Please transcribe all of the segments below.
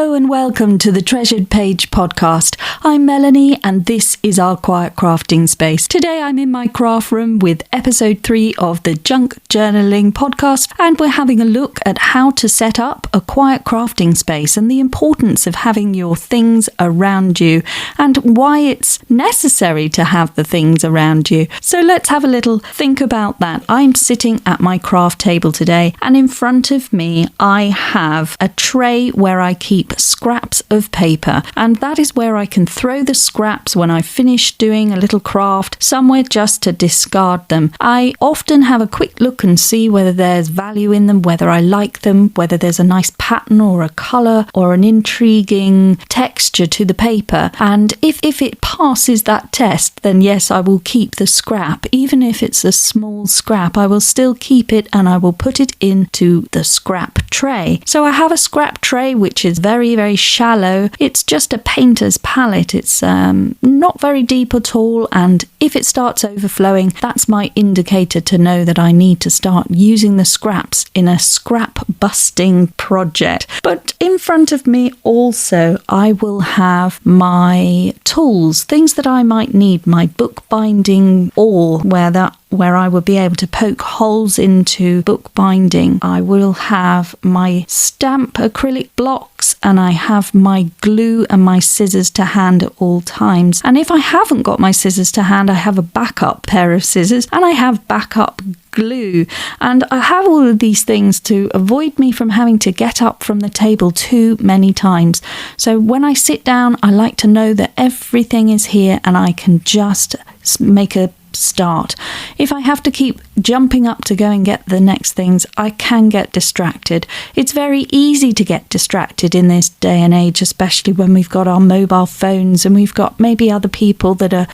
Hello and welcome to the Treasured Page podcast. I'm Melanie and this is our quiet crafting space. Today I'm in my craft room with episode 3 of the Junk Journaling podcast, and we're having a look at how to set up a quiet crafting space and the importance of having your things around you and why it's necessary to have the things around you. So let's have a little think about that. I'm sitting at my craft table today and in front of me I have a tray where I keep scraps of paper, and that is where I can throw the scraps when I finish doing a little craft somewhere just to discard them. I often have a quick look and see whether there's value in them, whether I like them, whether there's a nice pattern or a colour or an intriguing texture to the paper, and if it passes that test, then yes, I will keep the scrap. Even if it's a small scrap, I will still keep it and I will put it into the scrap tray. So I have a scrap tray which is very, very shallow. It's just a painter's palette. It's not very deep at all, and if it starts overflowing, that's my indicator to know that I need to start using the scraps in a scrap busting project. But in front of me also I will have my tools, things that I might need, my bookbinding awl where I will be able to poke holes into bookbinding. I will have my stamp acrylic blocks, and I have my glue and my scissors to hand at all times. And if I haven't got my scissors to hand, I have a backup pair of scissors and I have backup glue. And I have all of these things to avoid me from having to get up from the table too many times. So when I sit down, I like to know that everything is here and I can just make a start. If I have to keep jumping up to go and get the next things, I can get distracted. It's very easy to get distracted in this day and age, especially when we've got our mobile phones and we've got maybe other people that are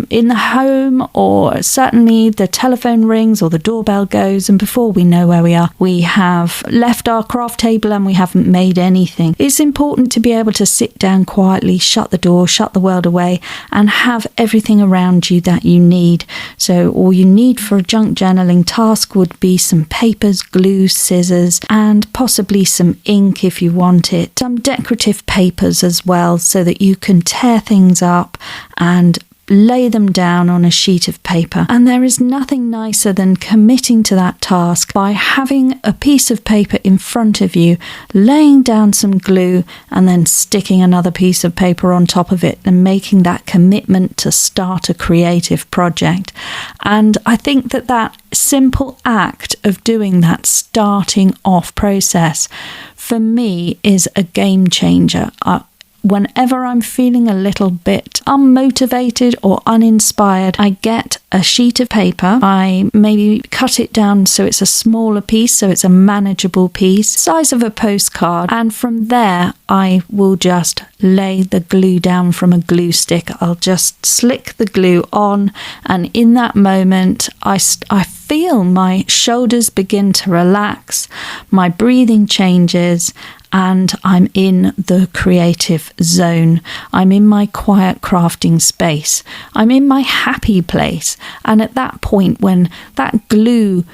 in the home, or certainly the telephone rings or the doorbell goes, and before we know where we are, we have left our craft table and we haven't made anything. It's important to be able to sit down quietly, shut the door, shut the world away, and have everything around you that you need. So all you need for a junk journaling task would be some papers, glue, scissors, and possibly some ink if you want it. Some decorative papers as well, so that you can tear things up and lay them down on a sheet of paper. And there is nothing nicer than committing to that task by having a piece of paper in front of you, laying down some glue and then sticking another piece of paper on top of it and making that commitment to start a creative project. And I think that simple act of doing that starting off process for me is a game changer. Whenever I'm feeling a little bit unmotivated or uninspired, I get a sheet of paper. I maybe cut it down so it's a smaller piece, so it's a manageable piece, size of a postcard, and from there I will just lay the glue down from a glue stick. I'll just slick the glue on, and in that moment I feel my shoulders begin to relax, my breathing changes, and I'm in the creative zone. I'm in my quiet crafting space. I'm in my happy place. And at that point, when that glue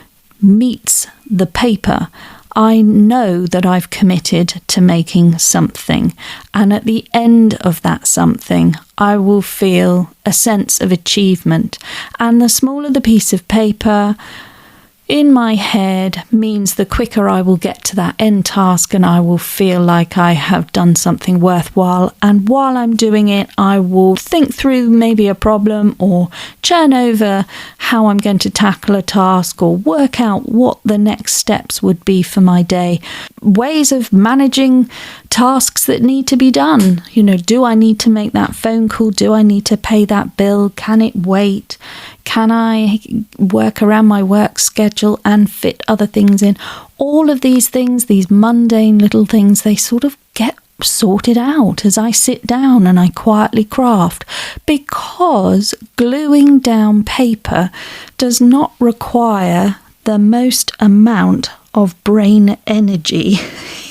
meets the paper, I know that I've committed to making something. And at the end of that something, I will feel a sense of achievement. And the smaller the piece of paper in my head means the quicker I will get to that end task, and I will feel like I have done something worthwhile. And while I'm doing it, I will think through maybe a problem or churn over how I'm going to tackle a task or work out what the next steps would be for my day. Ways of managing tasks that need to be done. Do I need to make that phone call? Do I need to pay that bill? Can it wait? Can I work around my work schedule and fit other things in? All of these things, these mundane little things, they sort of get sorted out as I sit down and I quietly craft, because gluing down paper does not require the most amount of brain energy.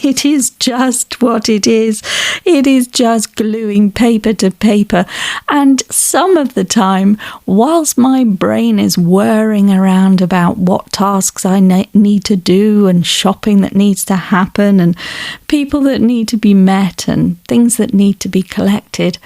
It is just what it is. It is just gluing paper to paper. And some of the time, whilst my brain is whirring around about what tasks I need to do and shopping that needs to happen and people that need to be met and things that need to be collected,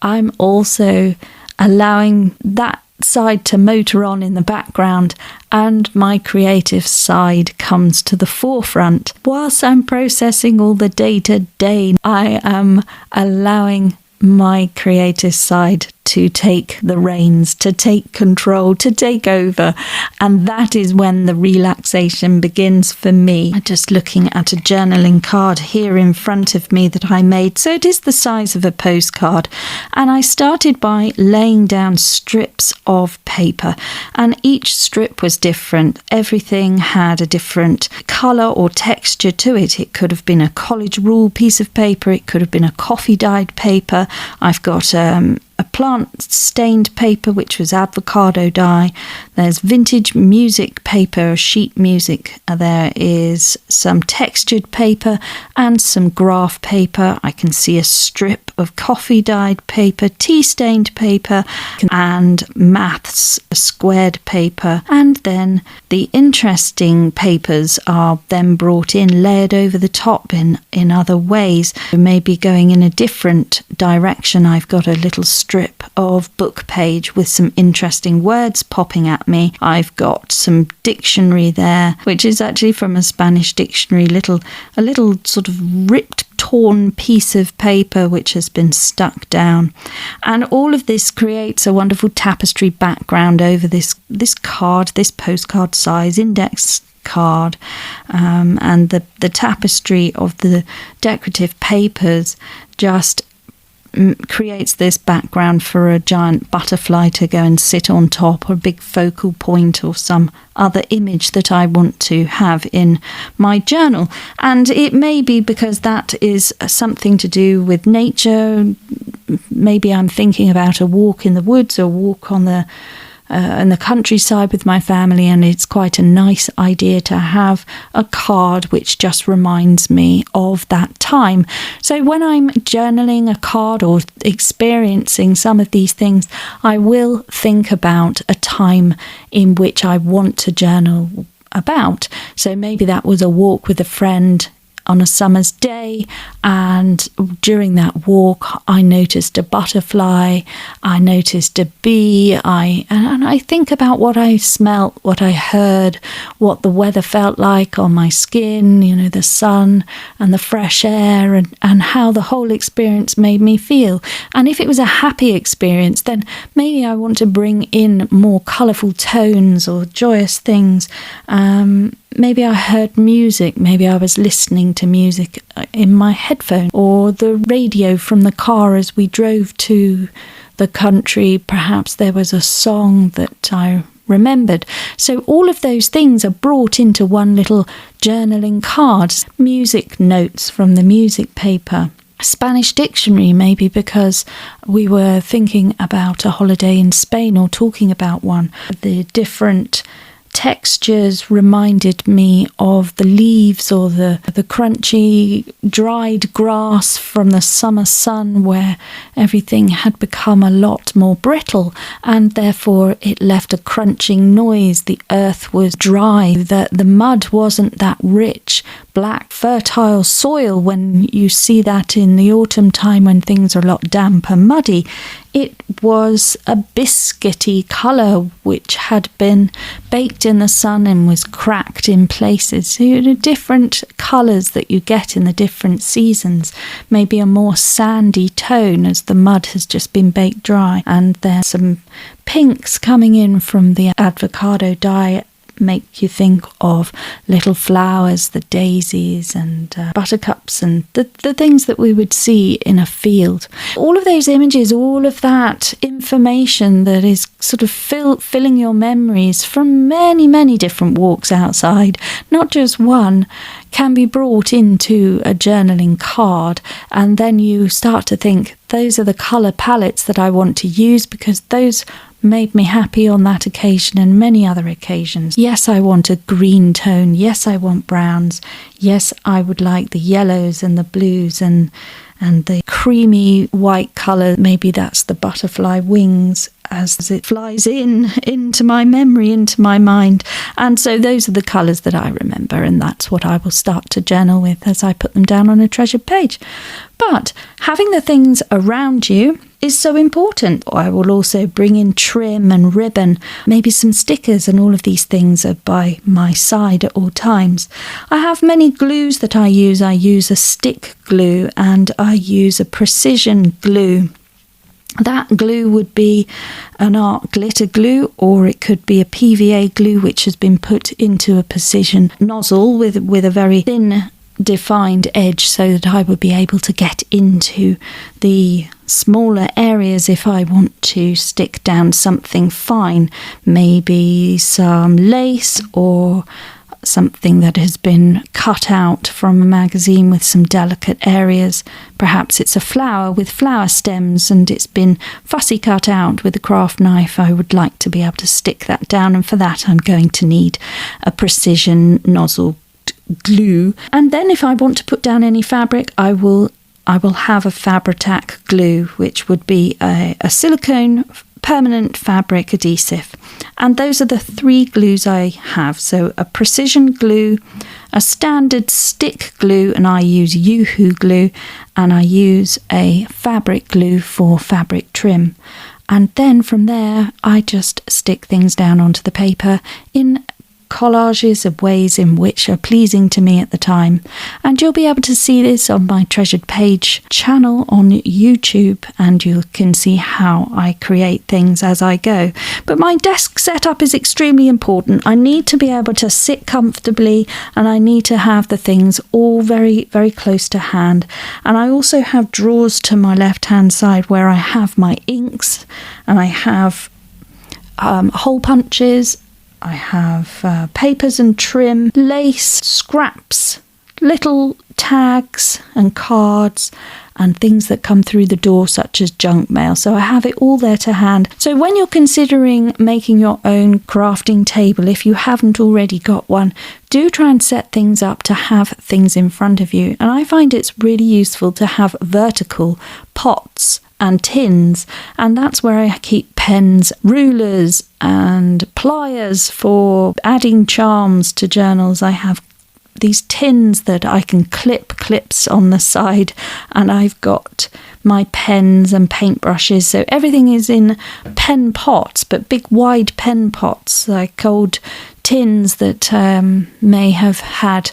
I'm also allowing that side to motor on in the background, and my creative side comes to the forefront. Whilst I'm processing all the day-to-day, I am allowing my creative side to take the reins, to take control, to take over. And that is when the relaxation begins for me. I'm just looking at a journaling card here in front of me that I made. So it is the size of a postcard. And I started by laying down strips of paper. And each strip was different. Everything had a different colour or texture to it. It could have been a college rule piece of paper. It could have been a coffee-dyed paper. I've got a plant stained paper, which was avocado dye. There's vintage music paper, sheet music. There is some textured paper and some graph paper. I can see a strip of coffee dyed paper, tea stained paper, and maths squared paper. And then the interesting papers are then brought in, layered over the top in other ways. Maybe going in a different direction. I've got a little strip of book page with some interesting words popping at me. I've got some dictionary there, which is actually from a Spanish dictionary, a little sort of ripped, torn piece of paper which has been stuck down. And all of this creates a wonderful tapestry background over this card, this postcard size index card, and the tapestry of the decorative papers just creates this background for a giant butterfly to go and sit on top, or a big focal point, or some other image that I want to have in my journal. And it may be because that is something to do with nature. Maybe I'm thinking about a walk in the woods or a walk on the in the countryside with my family, and it's quite a nice idea to have a card which just reminds me of that time. So when I'm journaling a card or experiencing some of these things, I will think about a time in which I want to journal about. So maybe that was a walk with a friend on a summer's day, and during that walk I noticed a butterfly, I noticed a bee, and I think about what I smelt, what I heard, what the weather felt like on my skin, the sun and the fresh air, and how the whole experience made me feel. And if it was a happy experience, then maybe I want to bring in more colourful tones or joyous things. Maybe I heard music, maybe I was listening to music in my headphone, or the radio from the car as we drove to the country. Perhaps there was a song that I remembered. So all of those things are brought into one little journaling card. Music notes from the music paper. Spanish dictionary, maybe because we were thinking about a holiday in Spain or talking about one. The different textures reminded me of the leaves or the crunchy dried grass from the summer sun, where everything had become a lot more brittle and therefore it left a crunching noise. The earth was dry, the mud wasn't that rich, black, fertile soil when you see that in the autumn time when things are a lot damp and muddy. It was a biscuity colour which had been baked in the sun and was cracked in places. So different colours that you get in the different seasons. Maybe a more sandy tone as the mud has just been baked dry. And there's some pinks coming in from the avocado dye, make you think of little flowers, the daisies and buttercups and the things that we would see in a field. All of those images, all of that information that is sort of filling your memories from many, many different walks outside, not just one, can be brought into a journaling card. And then you start to think, those are the colour palettes that I want to use, because those made me happy on that occasion and many other occasions. Yes, I want a green tone. Yes, I want browns. Yes, I would like the yellows and the blues and the creamy white colour. Maybe that's the butterfly wings as it flies into my memory, into my mind. And so those are the colours that I remember, and that's what I will start to journal with as I put them down on a treasured page. But having the things around you is so important. I will also bring in trim and ribbon, maybe some stickers, and all of these things are by my side at all times. I have many glues that I use. I use a stick glue and I use a precision glue. That glue would be an art glitter glue, or it could be a PVA glue which has been put into a precision nozzle with a very thin defined edge so that I would be able to get into the smaller areas if I want to stick down something fine, maybe some lace or something that has been cut out from a magazine with some delicate areas. Perhaps it's a flower with flower stems and it's been fussy cut out with a craft knife. I would like to be able to stick that down, and for that I'm going to need a precision nozzle glue. And then if I want to put down any fabric, I will have a Fabri-Tac glue, which would be a silicone permanent fabric adhesive. And those are the three glues I have. So a precision glue, a standard stick glue, and I use Yoo-hoo glue, and I use a fabric glue for fabric trim. And then from there, I just stick things down onto the paper in collages of ways in which are pleasing to me at the time. And you'll be able to see this on my Treasured Page channel on YouTube, and you can see how I create things as I go. But my desk setup is extremely important. I need to be able to sit comfortably, and I need to have the things all very, very close to hand. And I also have drawers to my left hand side where I have my inks, and I have hole punches, I have papers and trim, lace, scraps, little tags and cards and things that come through the door such as junk mail. So I have it all there to hand. So when you're considering making your own crafting table, if you haven't already got one, do try and set things up to have things in front of you. And I find it's really useful to have vertical pots and tins, and that's where I keep pens, rulers and pliers for adding charms to journals. I have these tins that I can clip clips on the side, and I've got my pens and paintbrushes. So everything is in pen pots, but big wide pen pots, like old tins that may have had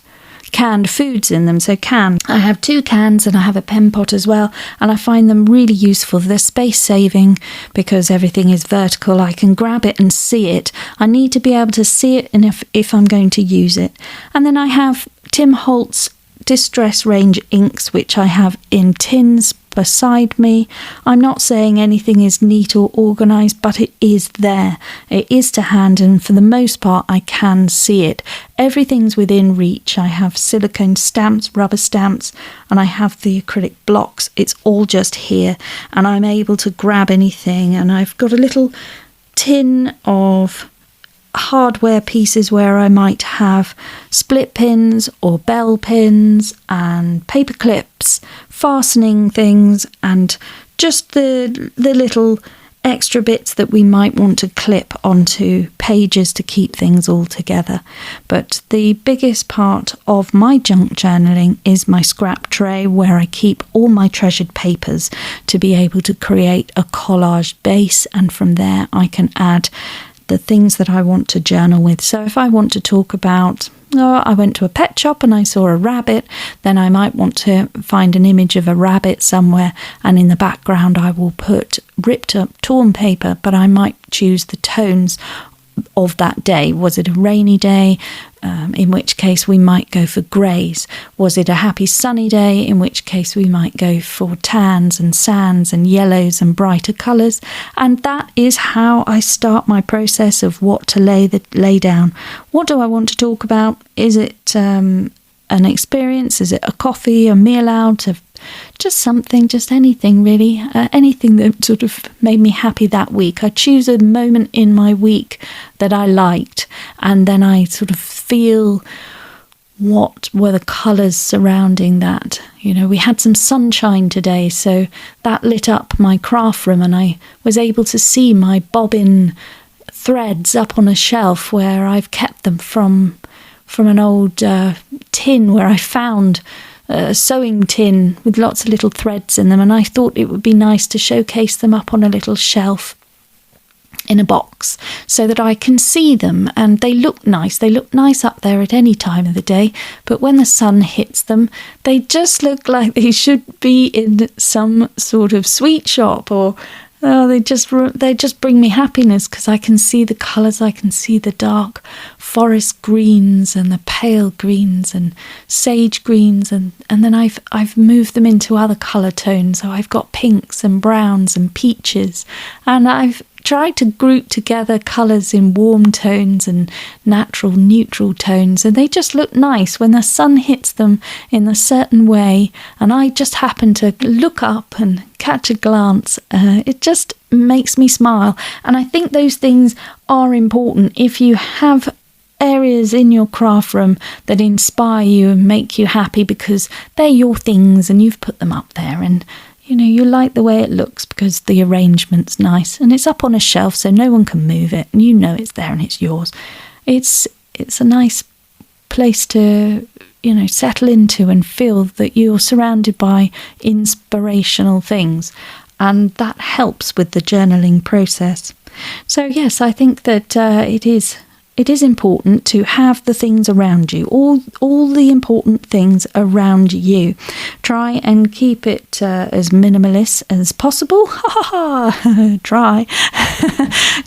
canned foods in them. So I have 2 cans and I have a pen pot as well, and I find them really useful. They're space saving because everything is vertical. I can grab it and see it. I need to be able to see it, and if I'm going to use it. And then I have Tim Holtz Distress Range inks, which I have in tins beside me. I'm not saying anything is neat or organised, but it is there. It is to hand, and for the most part I can see it. Everything's within reach. I have silicone stamps, rubber stamps, and I have the acrylic blocks. It's all just here, and I'm able to grab anything. And I've got a little tin of hardware pieces where I might have split pins or bell pins and paper clips, fastening things, and just the little extra bits that we might want to clip onto pages to keep things all together. But the biggest part of my junk journaling is my scrap tray, where I keep all my treasured papers to be able to create a collage base, and from there I can add the things that I want to journal with. So if I want to talk about, I went to a pet shop and I saw a rabbit, then I might want to find an image of a rabbit somewhere, and in the background I will put ripped up torn paper, but I might choose the tones of that day. Was it a rainy day? In which case we might go for greys. Was it a happy sunny day? In which case we might go for tans and sands and yellows and brighter colours. And that is how I start my process of what to lay down. What do I want to talk about? Is it an experience? Is it a coffee, a meal out, just something, just anything really, anything that sort of made me happy that week. I choose a moment in my week that I liked, and then I sort of feel what were the colours surrounding that. We had some sunshine today, so that lit up my craft room, and I was able to see my bobbin threads up on a shelf where I've kept them from an old tin where I found a sewing tin with lots of little threads in them, and I thought it would be nice to showcase them up on a little shelf in a box so that I can see them, and they look nice. They look nice up there at any time of the day, but when the sun hits them, they just look like they should be in some sort of sweet shop, or they just bring me happiness because I can see the colours. I can see the dark forest greens and the pale greens and sage greens, and then I've moved them into other colour tones. So I've got pinks and browns and peaches, and I've tried to group together colours in warm tones and natural neutral tones, and they just look nice when the sun hits them in a certain way, and I just happen to look up and catch a glance. It just makes me smile, and I think those things are important. If you have areas in your craft room that inspire you and make you happy because they're your things and you've put them up there, and you like the way it looks because the arrangement's nice and it's up on a shelf so no one can move it, and it's there and it's yours. It's a nice place to settle into and feel that you're surrounded by inspirational things, and that helps with the journaling process. So yes, I think that it is important to have the things around you, all the important things around you. Try and keep it as minimalist as possible. Try.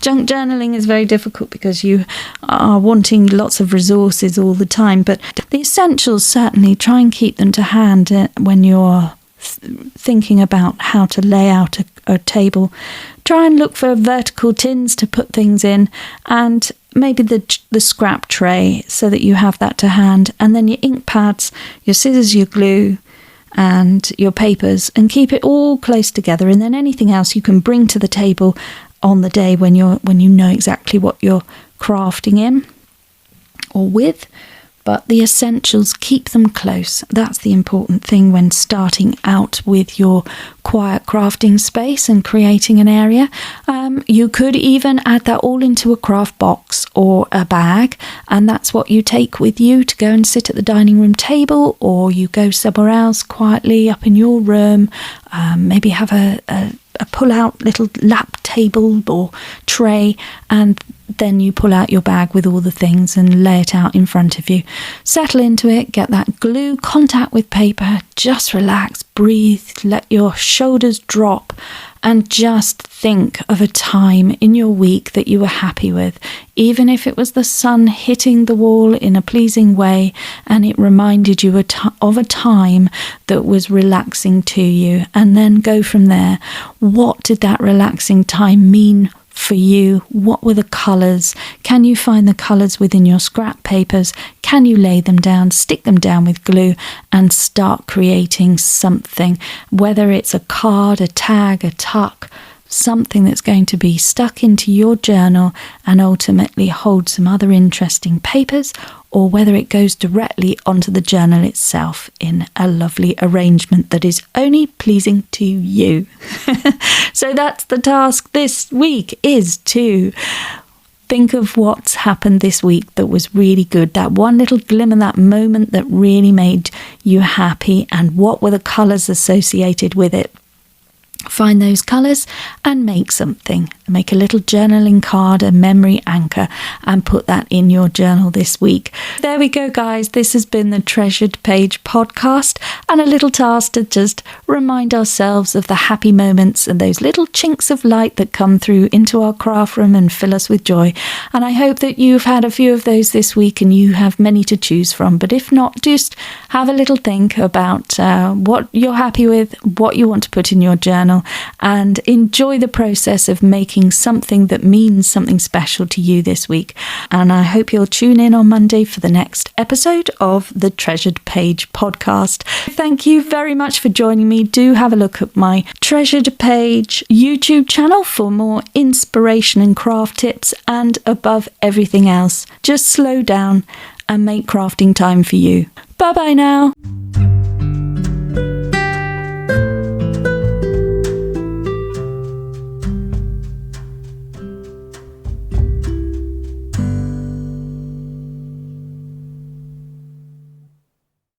Junk journaling is very difficult because you are wanting lots of resources all the time, but the essentials, certainly try and keep them to hand when you're thinking about how to lay out a table. Try and look for vertical tins to put things in, and maybe the scrap tray so that you have that to hand, and then your ink pads, your scissors, your glue, and your papers, and keep it all close together. And then anything else you can bring to the table on the day when you know exactly what you're crafting in or with. But the essentials, keep them close. That's the important thing when starting out with your quiet crafting space and creating an area. You could even add that all into a craft box or a bag, and that's what you take with you to go and sit at the dining room table, or you go somewhere else quietly up in your room. Maybe have a pull-out little lap table or tray, and then you pull out your bag with all the things and lay it out in front of you. Settle into it, get that glue contact with paper, just relax, breathe, let your shoulders drop, and just think of a time in your week that you were happy with, even if it was the sun hitting the wall in a pleasing way and it reminded you of a time that was relaxing to you, and then go from there. What did that relaxing time mean for you? What were the colours? Can you find the colours within your scrap papers? Can you lay them down, stick them down with glue, and start creating something, whether it's a card, a tag, a tuck, something that's going to be stuck into your journal and ultimately hold some other interesting papers, or whether it goes directly onto the journal itself in a lovely arrangement that is only pleasing to you. So that's the task this week, is to think of what's happened this week that was really good, that one little glimmer, that moment that really made you happy, and what were the colours associated with it. Find those colours and make something. Make a little journaling card, a memory anchor, and put that in your journal this week. There we go, guys. This has been the Treasured Page podcast, and a little task to just remind ourselves of the happy moments and those little chinks of light that come through into our craft room and fill us with joy. And I hope that you've had a few of those this week and you have many to choose from. But if not, just have a little think about what you're happy with, what you want to put in your journal, and enjoy the process of making something that means something special to you this week. And I hope you'll tune in on Monday for the next episode of the Treasured Page podcast. Thank you very much for joining me. Do have a look at my Treasured Page YouTube channel for more inspiration and craft tips, and above everything else, just slow down and make crafting time for you. Bye bye now.